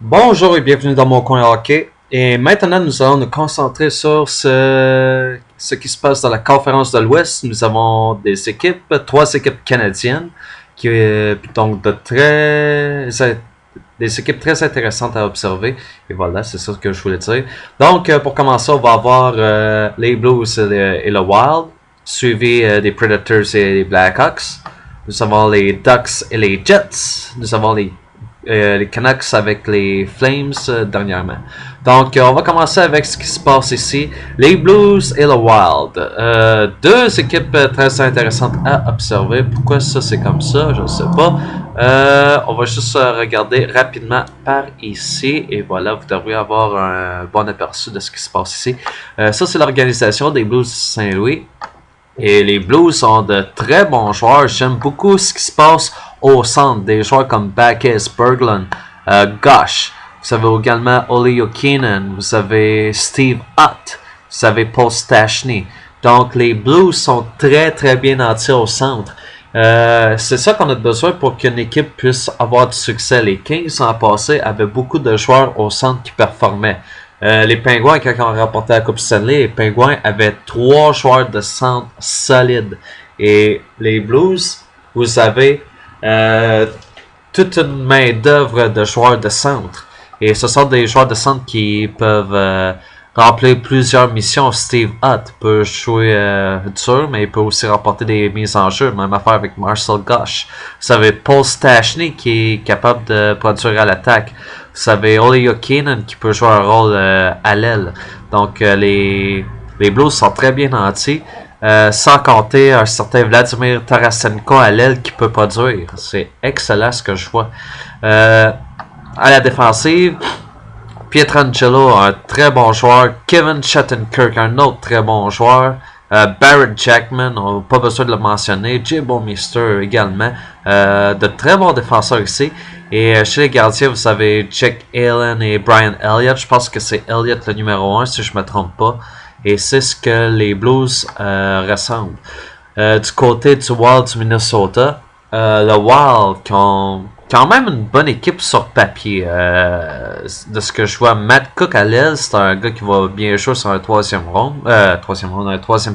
Bonjour et bienvenue dans mon coin hockey. Et maintenant, nous allons nous concentrer sur ce qui se passe dans la conférence de l'Ouest. Nous avons trois équipes canadiennes, donc des équipes très intéressantes à observer. Et voilà, c'est ça que je voulais dire. Donc, pour commencer, on va avoir les Blues et le Wild, suivi des Predators et les Blackhawks. Nous avons les Ducks et les Jets. Nous avons les Canucks avec les Flames dernièrement. Donc, on va commencer avec ce qui se passe ici. Les Blues et le Wild. Deux équipes très intéressantes à observer. Pourquoi ça c'est comme ça, je ne sais pas. On va juste regarder rapidement par ici. Et voilà, vous devriez avoir un bon aperçu de ce qui se passe ici. Ça, c'est l'organisation des Blues Saint-Louis. Et les Blues ont de très bons joueurs. J'aime beaucoup ce qui se passe au centre. Des joueurs comme Backes, Berglund, Gosh. Vous avez également Olli Jokinen. Vous avez Steve Hutt. Vous avez Paul Stastny. Donc les Blues sont très bien nantis au centre. C'est ça qu'on a besoin pour qu'une équipe puisse avoir du succès. Les Kings l'an passé avaient beaucoup de joueurs au centre qui performaient. Les Pingouins, quand on remportait la Coupe Stanley, les Pingouins avaient 3 joueurs de centre solides. Et les Blues, vous avez toute une main-d'œuvre de joueurs de centre. Et ce sont des joueurs de centre qui peuvent remplir plusieurs missions. Steve Hutt peut jouer dur, mais il peut aussi remporter des mises en jeu. Même affaire avec Marcel Gosh. Vous avez Paul Stastny qui est capable de produire à l'attaque. Vous avez Olli Jokinen qui peut jouer un rôle à l'aile. Donc les Blues sont très bien nantis. Sans compter un certain Vladimir Tarasenko à l'aile qui peut produire. C'est excellent ce que je vois. À la défensive, Pietrangelo, un très bon joueur. Kevin Shattenkirk, un autre très bon joueur. Barrett Jackman, on n'a pas besoin de le mentionner. Jay Bouwmeester également. De très bons défenseurs ici. Et chez les gardiens, vous avez Jack Allen et Brian Elliott. Je pense que c'est Elliott le numéro 1, si je ne me trompe pas. Et c'est ce que les Blues ressemblent. Du côté du Wild du Minnesota, le Wild qui ont quand même une bonne équipe sur papier. De ce que je vois, Matt Cook à l'aile, c'est un gars qui va bien jouer sur un troisième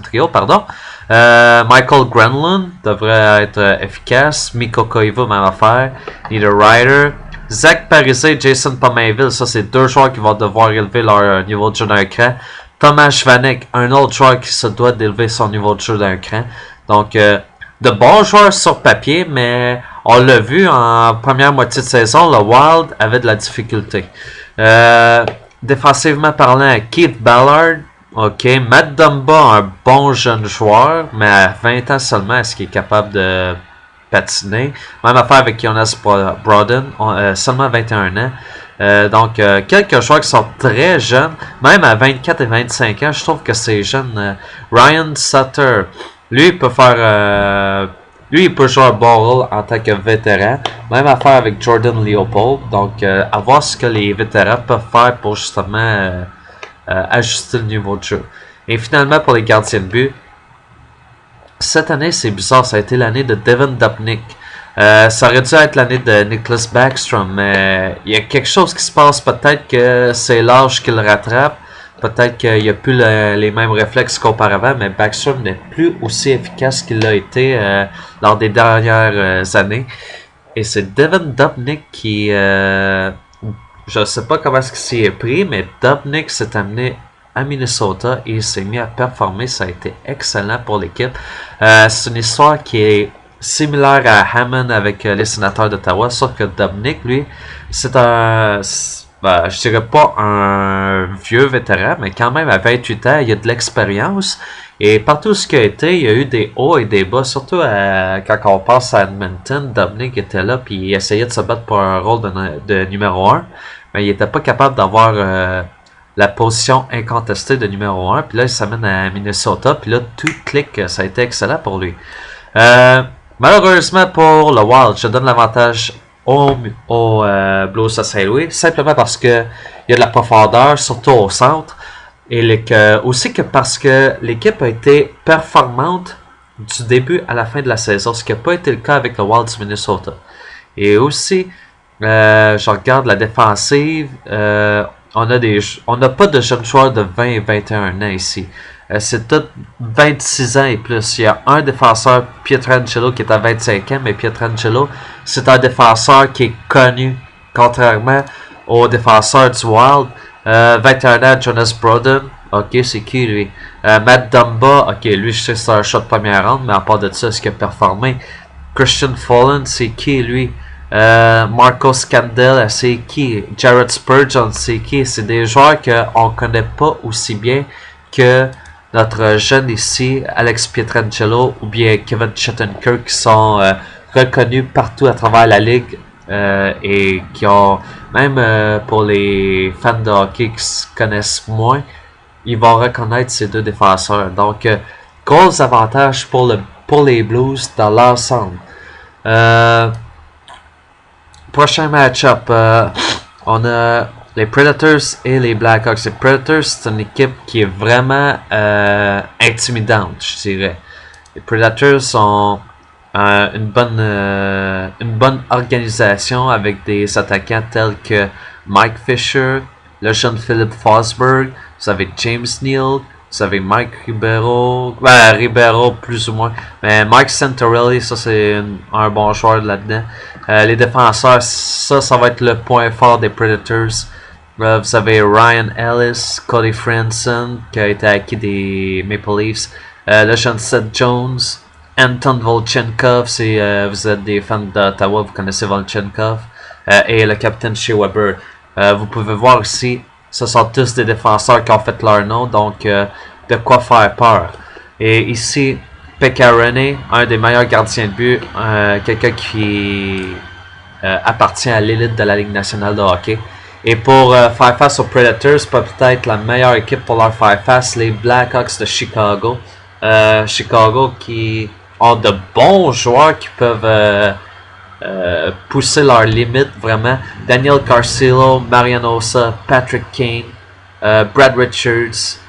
trio, pardon. Michael Granlund devrait être efficace. Mikko Koivu, même affaire. Niederreiter. Zach Parise et Jason Pominville, ça c'est deux joueurs qui vont devoir élever leur niveau de jeu d'un cran. Thomas Vanek, un autre joueur qui se doit d'élever son niveau de jeu d'un cran. Donc, de bons joueurs sur papier, mais on l'a vu en première moitié de saison, le Wild avait de la difficulté. Défensivement parlant, Keith Ballard, ok, Matt Dumba, un bon jeune joueur, mais à 20 ans seulement, est-ce qu'il est capable de patiner? Même affaire avec Jonas Brodin, seulement 21 ans. Donc, quelques joueurs qui sont très jeunes, même à 24 et 25 ans, je trouve que c'est jeune. Ryan Sutter, lui, il peut faire... lui, il peut jouer un bon rôle en tant que vétéran. Même affaire avec Jordan Leopold. Donc, à voir ce que les vétérans peuvent faire pour justement ajuster le niveau de jeu. Et finalement, pour les gardiens de but, cette année, c'est bizarre. Ça a été l'année de Devin Dubnyk. Ça aurait dû être l'année de Nicklas Backstrom, mais il y a quelque chose qui se passe. Peut-être que c'est l'âge qui le rattrape. Peut-être qu'il n'y a plus les mêmes réflexes qu'auparavant, mais Backstrom n'est plus aussi efficace qu'il l'a été lors des dernières années. Et c'est Devin Dubnyk qui... je ne sais pas comment est-ce qu'il s'y est pris, mais Dubnyk s'est amené à Minnesota et il s'est mis à performer. Ça a été excellent pour l'équipe. C'est une histoire qui est similaire à Hammond avec les sénateurs d'Ottawa, sauf que Dubnyk, lui, c'est un... je dirais pas un vieux vétéran, mais quand même à 28 ans, il y a de l'expérience. Et partout ce qu'il a été, il y a eu des hauts et des bas. Surtout quand on passe à Edmonton, Dubnyk était là puis il essayait de se battre pour un rôle de numéro 1. Mais il n'était pas capable d'avoir la position incontestée de numéro 1. Puis là, il s'amène à Minnesota. Puis là, tout clique. Ça a été excellent pour lui. Malheureusement pour le Wild, je donne l'avantage au Blues de Saint-Louis, simplement parce que il y a de la profondeur, surtout au centre, et aussi que parce que l'équipe a été performante du début à la fin de la saison, ce qui n'a pas été le cas avec le Wild du Minnesota. Et aussi Je regarde la défensive. On n'a pas de jeunes joueurs de 20 et 21 ans ici. C'est tout 26 ans et plus. Il y a un défenseur, Pietrangelo, qui est à 25 ans, mais Pietrangelo, c'est un défenseur qui est connu, contrairement au défenseur du Wild. 21 ans, Jonas Brodin. Ok, c'est qui lui? Matt Dumba. Ok, lui, je sais que c'est un shot de première ronde, mais à part de ça, est-ce qu'il a performé? Christian Fallen, c'est qui lui? Marco Scandell, c'est qui? Jared Spurgeon, c'est qui? C'est des joueurs qu'on connaît pas aussi bien que notre jeune ici, Alex Pietrangelo ou bien Kevin Shattenkirk, qui sont reconnus partout à travers la ligue et qui ont, même pour les fans de hockey qui se connaissent moins, ils vont reconnaître ces deux défenseurs. Donc, gros avantage pour les Blues dans l'ensemble. Prochain match-up, on a les Predators et les Blackhawks. Les Predators, c'est une équipe qui est vraiment intimidante, je dirais. Les Predators sont une bonne organisation avec des attaquants tels que Mike Fisher, le jeune Philip Forsberg, vous avez James Neal, vous avez Mike Ribeiro, Ribeiro plus ou moins, mais Mike Santorelli, ça c'est un bon joueur là-dedans. Les défenseurs, ça va être le point fort des Predators. Vous avez Ryan Ellis, Cody Franson, qui a été acquis des Maple Leafs, le jeune Seth Jones, Anton Volchenkov, si vous êtes des fans d'Ottawa, vous connaissez Volchenkov, et le capitaine Shea Weber. Vous pouvez voir ici, ce sont tous des défenseurs qui ont fait leur nom, donc de quoi faire peur. Et ici, Pekka Rinne, un des meilleurs gardiens de but, quelqu'un qui appartient à l'élite de la Ligue nationale de hockey. Et pour faire face aux Predators, peut-être la meilleure équipe pour leur faire face, les Blackhawks de Chicago. Chicago qui ont de bons joueurs qui peuvent pousser leurs limites vraiment. Daniel Carcillo, Marian Hossa, Patrick Kane, Brad Richards,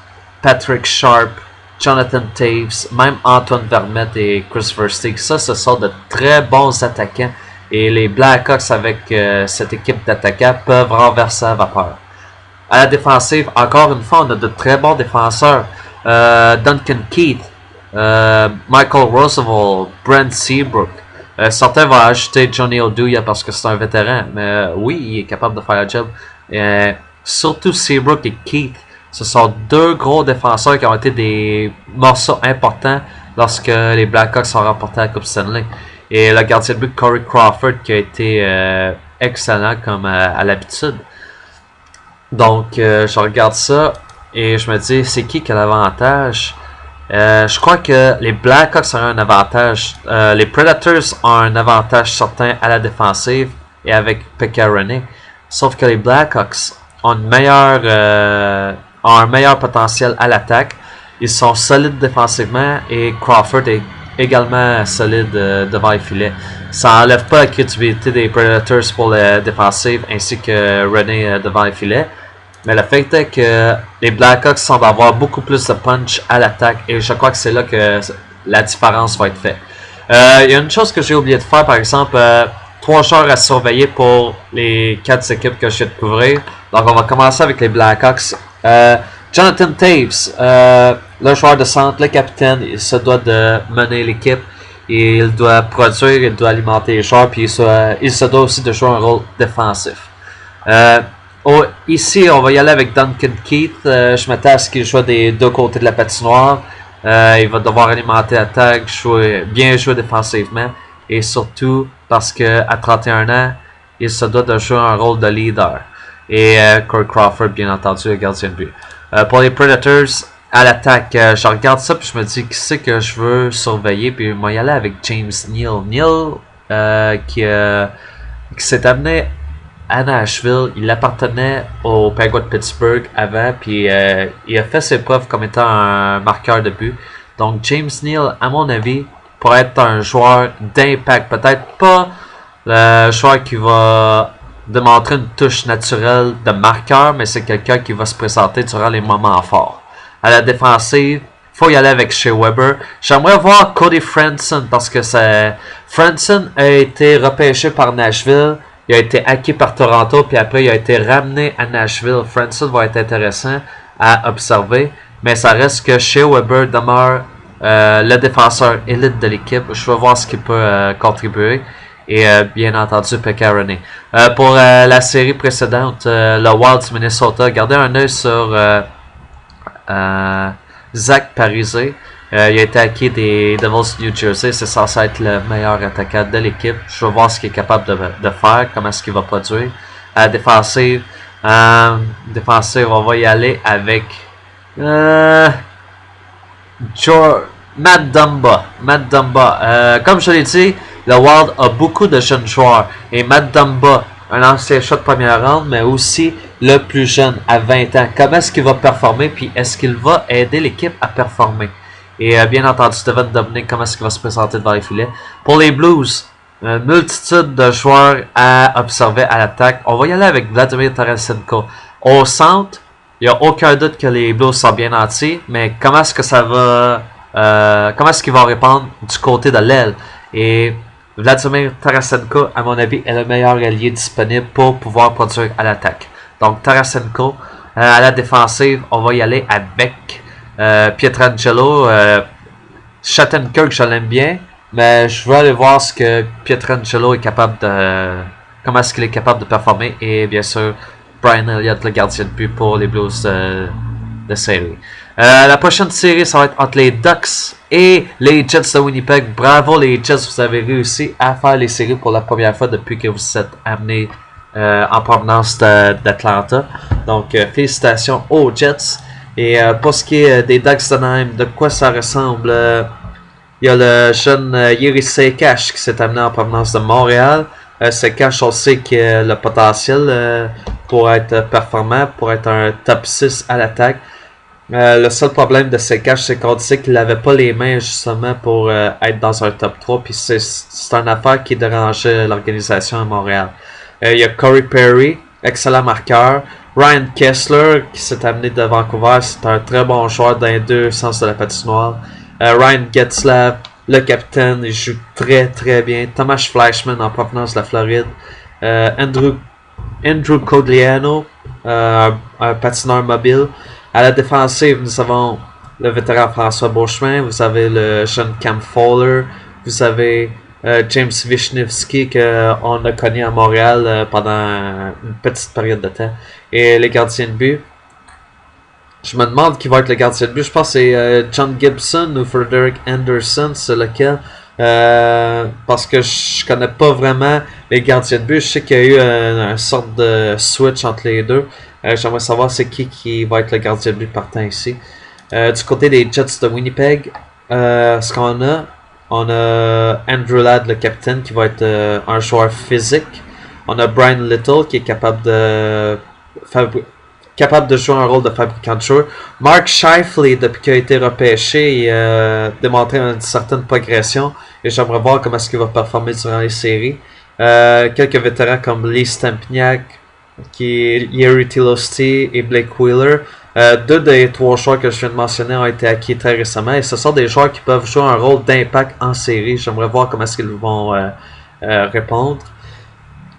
Patrick Sharp, Jonathan Taves, même Antoine Vermette et Chris Versteeg. Ça, ce sont de très bons attaquants. Et les Blackhawks, avec cette équipe d'attaquants, peuvent renverser à vapeur. À la défensive, encore une fois, on a de très bons défenseurs. Duncan Keith, Michael Roosevelt, Brent Seabrook. Certains vont ajouter Johnny Oduya parce que c'est un vétéran. Mais oui, il est capable de faire le job. Surtout Seabrook et Keith. Ce sont deux gros défenseurs qui ont été des morceaux importants lorsque les Blackhawks ont remporté la Coupe Stanley. Et le gardien de but Corey Crawford qui a été excellent comme à l'habitude. Donc je regarde ça et je me dis c'est qui a l'avantage? Je crois que les Blackhawks ont un avantage. Les Predators ont un avantage certain à la défensive et avec Pekka Rinne. Sauf que les Blackhawks ont un meilleur potentiel à l'attaque. Ils sont solides défensivement et Crawford est également solide devant les filets. Ça n'enlève pas la crédibilité des Predators pour la défensive ainsi que Rinne devant les filets. Mais le fait est que les Blackhawks semblent avoir beaucoup plus de punch à l'attaque et je crois que c'est là que la différence va être faite. Il y a une chose que j'ai oublié de faire, par exemple, 3 joueurs à surveiller pour les 4 équipes que je viens de couvrir. Donc on va commencer avec les Blackhawks. Jonathan Taves, le joueur de centre, le capitaine, il se doit de mener l'équipe. Il doit produire, il doit alimenter les joueurs, puis il se doit aussi de jouer un rôle défensif. Ici, on va y aller avec Duncan Keith. Je m'attends à ce qu'il joue des deux côtés de la patinoire. Il va devoir alimenter l'attaque, bien jouer défensivement. Et surtout, parce qu'à 31 ans, il se doit de jouer un rôle de leader. Et Corey Crawford, bien entendu, le gardien de but. Pour les Predators, à l'attaque, je regarde ça puis je me dis qui c'est que je veux surveiller. Puis je vais y aller avec James Neal. Neal, qui s'est amené à Nashville, il appartenait au Penguins de Pittsburgh avant, puis il a fait ses preuves comme étant un marqueur de but. Donc James Neal, à mon avis, pourrait être un joueur d'impact. Peut-être pas le joueur qui va démontrer une touche naturelle de marqueur, mais c'est quelqu'un qui va se présenter durant les moments forts. À la défensive, faut y aller avec Shea Weber. J'aimerais voir Cody Franson parce que Franson a été repêché par Nashville. Il a été acquis par Toronto, puis après il a été ramené à Nashville. Francis va être intéressant à observer, mais ça reste que Shea Weber demeure le défenseur élite de l'équipe. Je vais voir ce qu'il peut contribuer. Et bien entendu, Pekka Rinne. Pour la série précédente, le Wild du Minnesota, gardez un œil sur Zach Parise. Il a été acquis des Devils New Jersey. C'est censé être le meilleur attaquant de l'équipe. Je vais voir ce qu'il est capable de faire, comment est-ce qu'il va produire. Défensive, on va y aller avec Matt Dumba. Comme je l'ai dit, le Wild a beaucoup de jeunes joueurs. Et Matt Dumba, un ancien choix de première ronde, mais aussi le plus jeune, à 20 ans. Comment est-ce qu'il va performer, puis est-ce qu'il va aider l'équipe à performer? Et bien entendu, Steven Dominic, comment est-ce qu'il va se présenter devant les filets? Pour les Blues, une multitude de joueurs à observer à l'attaque. On va y aller avec Vladimir Tarasenko. Au centre, il n'y a aucun doute que les Blues sont bien nantis, mais comment est-ce que ça va... comment est-ce qu'il va répondre du côté de l'aile? Et Vladimir Tarasenko, à mon avis, est le meilleur allié disponible pour pouvoir produire à l'attaque. Donc Tarasenko, à la défensive, on va y aller avec Pietrangelo. Shattenkirk, je l'aime bien, mais je veux aller voir ce que Pietrangelo est capable de... comment est-ce qu'il est capable de performer. Et bien sûr, Brian Elliott, le gardien de but pour les Blues de série. La prochaine série, ça va être entre les Ducks et les Jets de Winnipeg. Bravo les Jets, vous avez réussi à faire les séries pour la première fois depuis que vous êtes amenés en provenance d'Atlanta. Donc félicitations aux Jets. Et pour ce qui est des Ducks d'Anaheim, de quoi ça ressemble? Il y a le jeune Jiri Sekash qui s'est amené en provenance de Montréal. Sekash, on sait qu'il a le potentiel pour être performant, pour être un top 6 à l'attaque. Le seul problème de Sekash, c'est qu'on disait qu'il n'avait pas les mains justement pour être dans un top 3. Puis c'est une affaire qui dérangeait l'organisation à Montréal. Il y a Corey Perry, excellent marqueur. Ryan Kessler, qui s'est amené de Vancouver, c'est un très bon joueur dans les deux sens de la patinoire. Ryan Getzlav, le capitaine, il joue très très bien. Thomas Fleischmann en provenance de la Floride. Andrew Cogliano, un patineur mobile. À la défensive, nous avons le vétéran François Beauchemin. Vous avez le jeune Cam Fowler. Vous avez James Wisniewski qu'on a connu à Montréal pendant une petite période de temps. Et les gardiens de but. Je me demande qui va être le gardien de but. Je pense que c'est John Gibson ou Frederick Anderson. C'est lequel? Parce que je connais pas vraiment les gardiens de but. Je sais qu'il y a eu une sorte de switch entre les deux. J'aimerais savoir c'est qui va être le gardien de but partant ici. Du côté des Jets de Winnipeg, ce qu'on a, on a Andrew Ladd, le capitaine, qui va être un joueur physique. On a Brian Little qui est capable de jouer un rôle de fabricant de jeu. Mark Scheifele, depuis qu'il a été repêché, il a démontré une certaine progression. Et j'aimerais voir comment est-ce qu'il va performer durant les séries. Quelques vétérans comme Lee Stempniak, Yuri Tilosti et Blake Wheeler. Deux des trois joueurs que je viens de mentionner ont été acquis très récemment. Et ce sont des joueurs qui peuvent jouer un rôle d'impact en série. J'aimerais voir comment est-ce qu'ils vont répondre.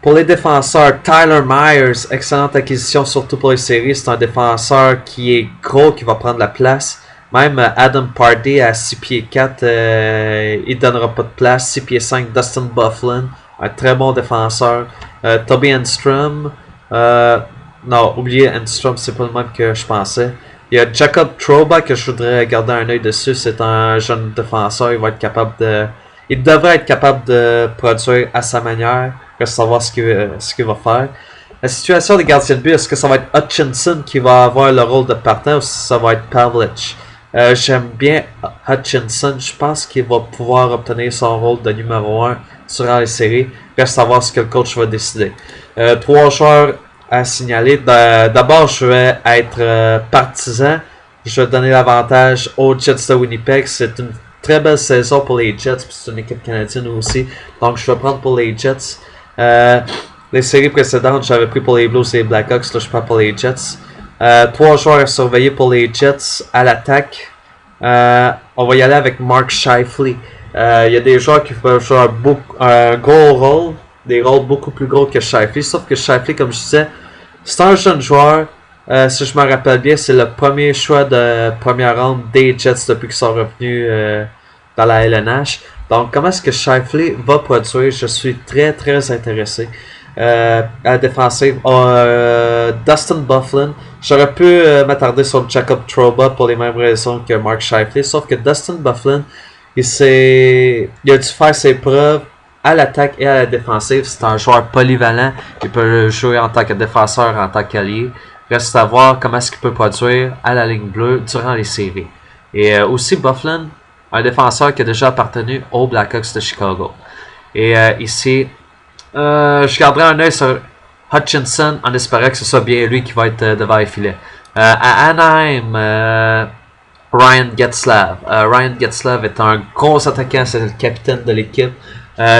Pour les défenseurs, Tyler Myers, excellente acquisition surtout pour les séries. C'est un défenseur qui est gros, qui va prendre la place. Même Adam Pardee à 6 pieds 4, il ne donnera pas de place. 6 pieds 5, Dustin Byfuglien, un très bon défenseur. Toby Enstrom, non, oubliez Enstrom, c'est pas le même que je pensais. Il y a Jacob Trouba que je voudrais garder un œil dessus. C'est un jeune défenseur, il devrait être capable de produire à sa manière. Reste savoir ce qu'il va faire. La situation des gardiens de but, est-ce que ça va être Hutchinson qui va avoir le rôle de partant ou si ça va être Pavlich? J'aime bien Hutchinson. Je pense qu'il va pouvoir obtenir son rôle de numéro 1 durant les séries. Reste savoir ce que le coach va décider. Trois joueurs à signaler. D'abord, je vais être partisan. Je vais donner l'avantage aux Jets de Winnipeg. C'est une très belle saison pour les Jets. C'est une équipe canadienne aussi. Donc, je vais prendre pour les Jets. Les séries précédentes, j'avais pris pour les Blues et les Blackhawks. Là, je prends pour les Jets. Trois joueurs à surveiller pour les Jets à l'attaque. On va y aller avec Mark Scheifele. Il y a des joueurs qui peuvent jouer un gros rôle des rôles beaucoup plus gros que Shifley. Sauf que Shifley, comme je disais, c'est un jeune joueur. Si je me rappelle bien, c'est le premier choix de première ronde des Jets depuis qu'ils sont revenus dans la LNH. Donc, comment est-ce que Shifley va produire? Je suis très, très intéressé. À la défensive, Dustin Byfuglien. J'aurais pu m'attarder sur Jacob Trouba pour les mêmes raisons que Mark Shifley, sauf que Dustin Byfuglien, il a dû faire ses preuves à l'attaque et à la défensive. C'est un joueur polyvalent. Il peut jouer en tant que défenseur, en tant qu'allié. Reste à voir comment est-ce qu'il peut produire à la ligne bleue durant les séries. Et aussi Byfuglien, un défenseur qui a déjà appartenu aux Blackhawks de Chicago. Et ici, je garderai un œil sur Hutchinson en espérant que ce soit bien lui qui va être devant les filets. À Anaheim, Ryan Getzlaf. Ryan Getzlaf est un gros attaquant, c'est le capitaine de l'équipe.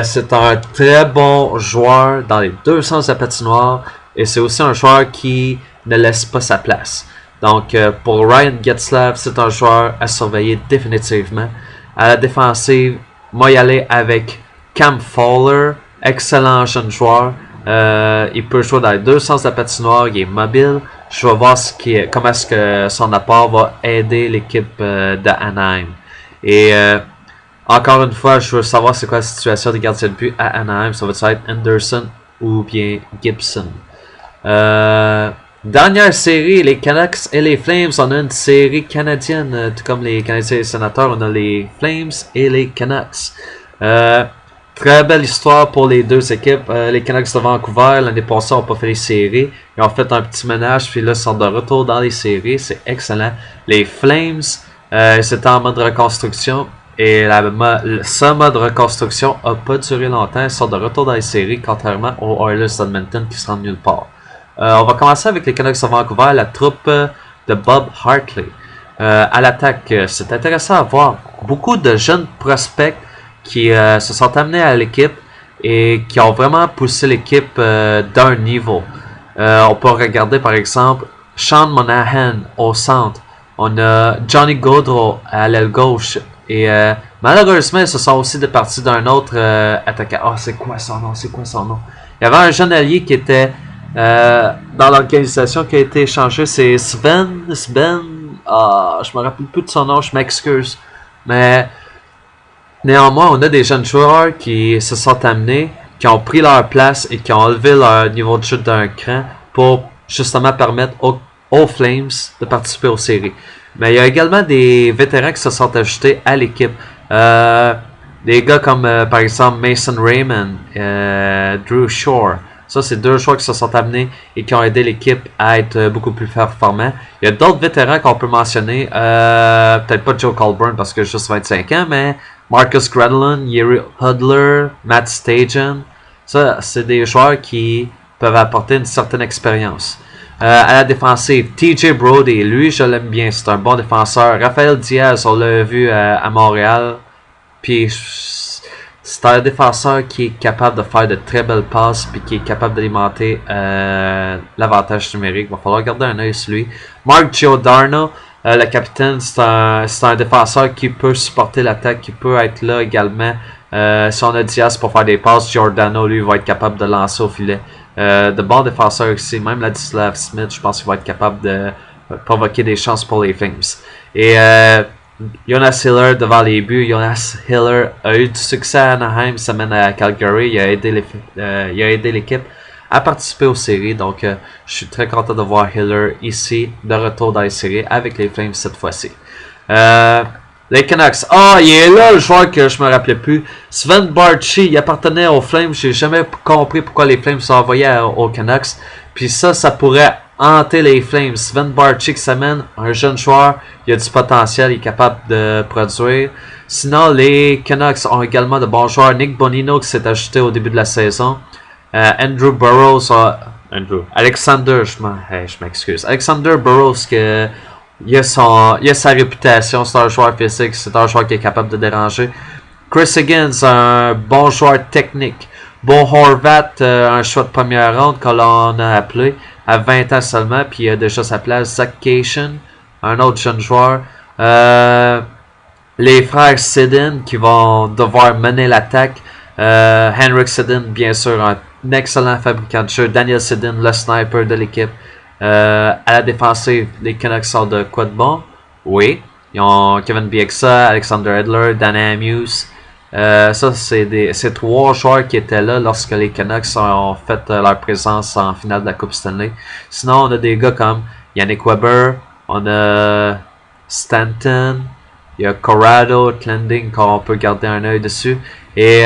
C'est un très bon joueur dans les deux sens de la patinoire et c'est aussi un joueur qui ne laisse pas sa place. Donc pour Ryan Getzlaf, c'est un joueur à surveiller définitivement. À la défensive, moi y aller avec Cam Fowler, excellent jeune joueur. Il peut jouer dans les deux sens de la patinoire, il est mobile. Je vais voir comment est-ce que son apport va aider l'équipe de Anaheim. Et encore une fois, je veux savoir c'est quoi la situation des gardiens de but à Anaheim. Ça va être Anderson ou bien Gibson. Dernière série, les Canucks et les Flames. On a une série canadienne, tout comme les Canadiens et les Sénateurs. On a les Flames et les Canucks. Très belle histoire pour les deux équipes. Les Canucks de Vancouver, l'année passée, n'ont pas fait les séries. Ils ont fait un petit ménage, puis là, ils sont de retour dans les séries. C'est excellent. Les Flames, c'était en mode reconstruction. Et ce mode reconstruction n'a pas duré longtemps. Ils sont de retour dans les séries, contrairement aux Oilers d'Edmonton qui se rendent nulle part. On va commencer avec les Canucks de Vancouver, la troupe de Bob Hartley. À l'attaque, c'est intéressant à voir. Beaucoup de jeunes prospects qui se sont amenés à l'équipe et qui ont vraiment poussé l'équipe d'un niveau. On peut regarder par exemple Sean Monahan au centre. On a Johnny Gaudreau à l'aile gauche. Et malheureusement, ils se sont aussi départis d'un autre attaquant. Ah, c'est quoi son nom? Il y avait un jeune allié qui était dans l'organisation qui a été échangé. C'est Sven. Je me rappelle plus de son nom, je m'excuse. Mais néanmoins, on a des jeunes joueurs qui se sont amenés, qui ont pris leur place et qui ont élevé leur niveau de jeu d'un cran pour justement permettre aux Flames de participer aux séries. Mais il y a également des vétérans qui se sont ajoutés à l'équipe. Des gars comme par exemple Mason Raymond, Drew Shore. Ça, c'est deux joueurs qui se sont amenés et qui ont aidé l'équipe à être beaucoup plus performants. Il y a d'autres vétérans qu'on peut mentionner. Peut-être pas Joe Colburn parce qu'il a juste 25 ans, mais Marcus Gradlin, Yuri Hudler, Matt Stajan. Ça, c'est des joueurs qui peuvent apporter une certaine expérience. À la défensive, TJ Brody, lui, je l'aime bien. C'est un bon défenseur. Rafael Diaz, on l'a vu à Montréal. Puis, c'est un défenseur qui est capable de faire de très belles passes puis qui est capable d'alimenter l'avantage numérique. Il va falloir garder un œil sur lui. Mark Giordano, le capitaine, c'est un défenseur qui peut supporter l'attaque, qui peut être là également. Si on a Diaz pour faire des passes, Giordano, lui, va être capable de lancer au filet. De bons défenseurs ici, même Ladislav Smith, je pense qu'il va être capable de provoquer des chances pour les Flames. Et Jonas Hiller devant les buts. Jonas Hiller a eu du succès à Anaheim, ça mène à Calgary. Il a aidé l'équipe à participer aux séries. Donc, je suis très content de voir Hiller ici, de retour dans les séries avec les Flames cette fois-ci. Les Canucks. Il est là le joueur que je me rappelais plus. Sven Barchi, il appartenait aux Flames. J'ai jamais compris pourquoi les Flames sont envoyés aux Canucks. Puis ça pourrait hanter les Flames. Sven Barchi qui s'amène, un jeune joueur, il a du potentiel, il est capable de produire. Sinon, les Canucks ont également de bons joueurs. Nick Bonino qui s'est ajouté au début de la saison. Andrew Burrows, Alexander, je m'excuse. Alexander Burrows il a sa réputation, c'est un joueur physique, c'est un joueur qui est capable de déranger. Chris Higgins, un bon joueur technique. Bo Horvat, un choix de première ronde que l'on a appelé à 20 ans seulement, puis il a déjà sa place. Zach Cation, un autre jeune joueur. Les frères Sidin qui vont devoir mener l'attaque. Henrik Sedin, bien sûr, un excellent fabricant de jeu. Daniel Sedin, le sniper de l'équipe. À la défensive, les Canucks ont de quoi de bon? Oui. Ils ont Kevin Bieksa, Alexander Edler, Dana Amuse. Ça, c'est 3 joueurs qui étaient là lorsque les Canucks ont fait leur présence en finale de la Coupe Stanley. Sinon, on a des gars comme Yannick Weber, on a Stanton, il y a Corrado, Clending, qu'on peut garder un œil dessus. Et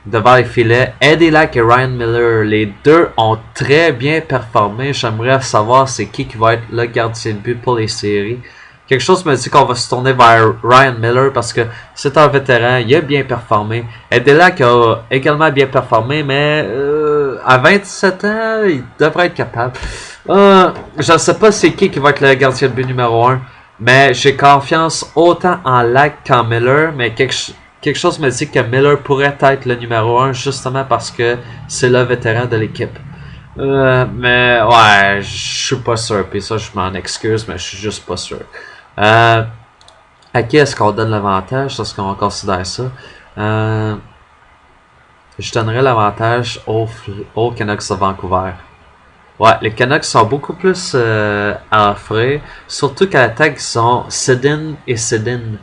devant les filets, Eddie Lack et Ryan Miller, les deux ont très bien performé. J'aimerais savoir c'est qui va être le gardien de but pour les séries. Quelque chose me dit qu'on va se tourner vers Ryan Miller parce que c'est un vétéran, il a bien performé. Eddie Lack a également bien performé, mais à 27 ans, il devrait être capable. Je ne sais pas c'est qui va être le gardien de but numéro 1, mais j'ai confiance autant en Lack qu'en Miller, mais quelque chose me dit que Miller pourrait être le numéro 1 justement parce que c'est le vétéran de l'équipe. Mais ouais, je suis pas sûr, puis ça je m'en excuse, mais je suis juste pas sûr. À qui est-ce qu'on donne l'avantage? Est-ce qu'on considère ça? Je donnerais l'avantage aux Canucks de Vancouver. Ouais, les Canucks sont beaucoup plus à offrir. Surtout qu'à l'attaque, ils sont Sedin et Sedin.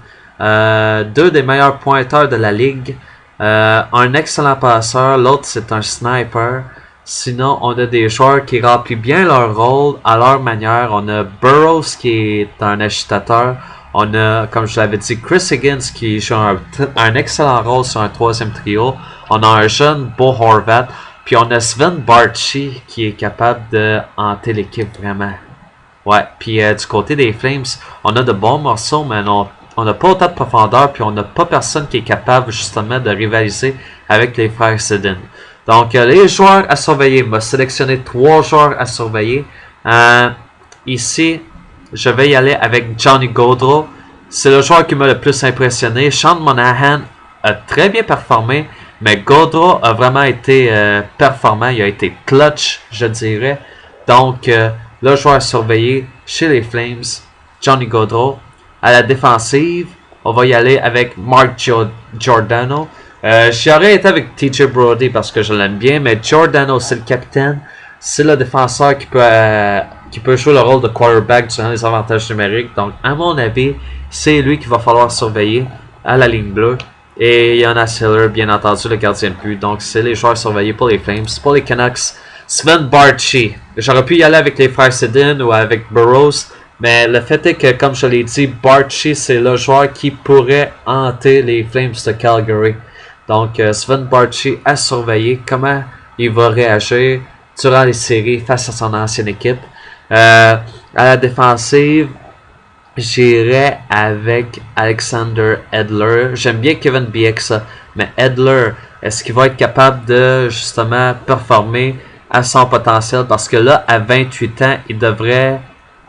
Deux des meilleurs pointeurs de la ligue. Un excellent passeur, l'autre c'est un sniper. Sinon, on a des joueurs qui remplissent bien leur rôle à leur manière. On a Burroughs qui est un agitateur. On a, comme je l'avais dit, Chris Higgins qui joue un excellent rôle sur un troisième trio. On a un jeune Bo Horvat. Puis on a Sven Barchi qui est capable de hanter l'équipe vraiment. Ouais, puis du côté des Flames, on a de bons morceaux, mais on n'a pas autant de profondeur. Puis on n'a pas personne qui est capable justement de rivaliser avec les frères Sedin. Donc, les joueurs à surveiller. Je vais sélectionner 3 joueurs à surveiller. Ici, je vais y aller avec Johnny Gaudreau. C'est le joueur qui m'a le plus impressionné. Sean Monahan a très bien performé, mais Gaudreau a vraiment été performant. Il a été clutch, je dirais. Donc, le joueur à surveiller chez les Flames, Johnny Gaudreau. À la défensive, on va y aller avec Mark Giordano. J'aurais été avec TJ Brody parce que je l'aime bien, mais Giordano c'est le capitaine, c'est le défenseur qui peut jouer le rôle de quarterback durant les avantages numériques. Donc à mon avis, c'est lui qu'il va falloir surveiller à la ligne bleue. Et il y en a Seller, bien entendu, le gardien de but. Donc c'est les joueurs surveillés pour les Flames. Pour les Canucks, Sven Barchi. J'aurais pu y aller avec les frères Sedin ou avec Burroughs. Mais le fait est que, comme je l'ai dit, Barchi c'est le joueur qui pourrait hanter les Flames de Calgary. Donc, Sven Barchi à surveiller comment il va réagir durant les séries face à son ancienne équipe. À la défensive, j'irai avec Alexander Edler. J'aime bien Kevin Bieksa, mais Edler, est-ce qu'il va être capable de justement performer à son potentiel? Parce que là, à 28 ans, il devrait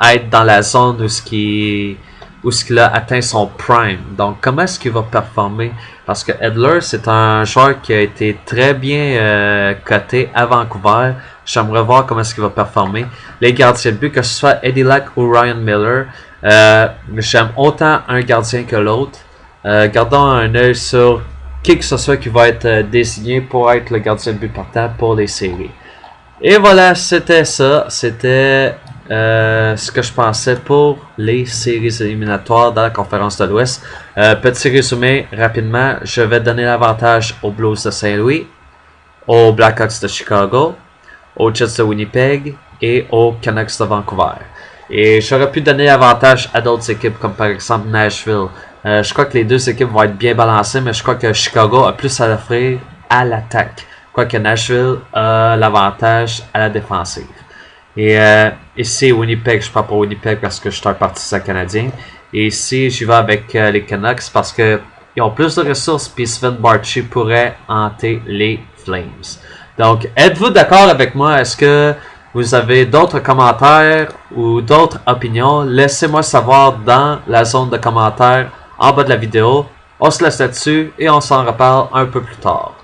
être dans la zone où il a atteint son prime. Donc, comment est-ce qu'il va performer? Parce que Edler, c'est un joueur qui a été très bien coté à Vancouver. J'aimerais voir comment est-ce qu'il va performer. Les gardiens de but, que ce soit Eddie Lack ou Ryan Miller, j'aime autant un gardien que l'autre. Gardons un œil sur qui que ce soit qui va être désigné pour être le gardien de but partant pour les séries. Et voilà, c'était ça. C'était ce que je pensais pour les séries éliminatoires dans la conférence de l'Ouest. Petit résumé rapidement, je vais donner l'avantage aux Blues de Saint-Louis, aux Blackhawks de Chicago, aux Jets de Winnipeg et aux Canucks de Vancouver. Et j'aurais pu donner l'avantage à d'autres équipes comme par exemple Nashville. Je crois que les deux équipes vont être bien balancées, mais je crois que Chicago a plus à offrir à l'attaque. Quoique Nashville a l'avantage à la défensive. Et ici, Winnipeg, je prends pour Winnipeg parce que je suis un partisan canadien. Et ici, j'y vais avec les Canucks parce qu'ils ont plus de ressources. Puis Sven Barchi pourrait hanter les Flames. Donc, êtes-vous d'accord avec moi? Est-ce que vous avez d'autres commentaires ou d'autres opinions? Laissez-moi savoir dans la zone de commentaires en bas de la vidéo. On se laisse là-dessus et on s'en reparle un peu plus tard.